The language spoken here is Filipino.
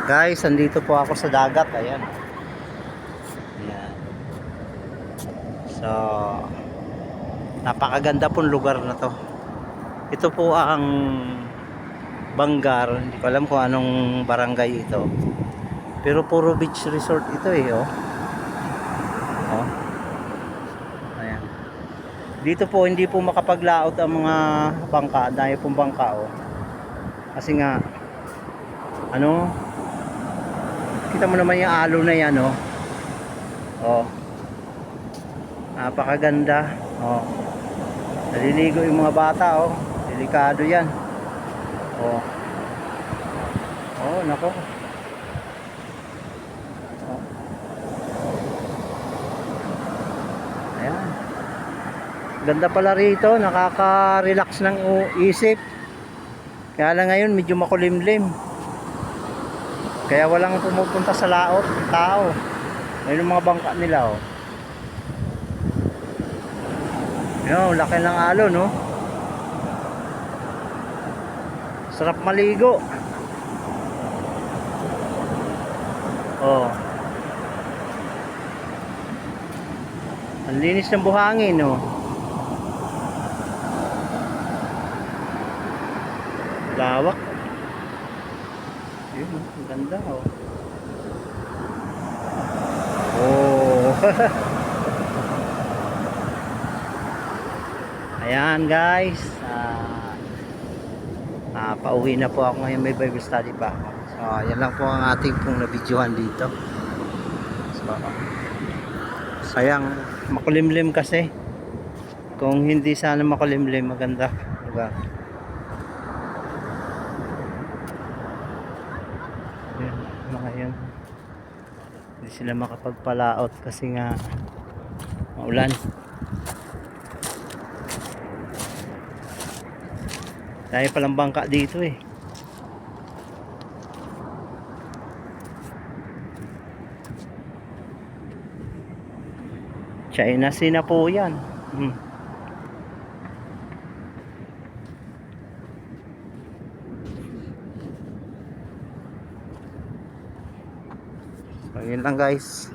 Guys, andito po ako sa dagat. Ayan. Ayan. So, napakaganda pong lugar na to. Ito po ang Bangar. Hindi ko alam kung anong barangay ito. Pero puro beach resort ito eh, oh. Oh. Ayan. Dito po hindi po makapaglaot ang mga bangka, dahil pong bangka, oh. Kasi nga ano, kita mo naman yung alo na yan, oh. Oh. Napakaganda. Oh. Naliligo yung mga bata, oh. Delikado yan. Oh. Oh, nako. Oh. Ayan. Ganda pala rito, nakaka-relax ng isip. Kaya lang ngayon medyo makulimlim. Kaya walang pumupunta sa laot, tao. Ayun yung mga bangka nila, oh. Ayun, laki ng alon, no? Sarap maligo. Oh. Ang linis ng buhangin, no? Lawak. Ayun, ang ganda, oh. Oh. Ayan, guys. Pauwi na po ako ngayon, may Bible study pa ako. So, ayan lang po ang ating pong nabidyohan dito. So, sayang, makulimlim kasi. Kung hindi sana makulimlim, maganda. Diba? Ayan, mga yan. Hindi sila makapagpalaot kasi nga maulan. Dahil palang bangka dito eh. China Sea na po yan. So, yun lang guys.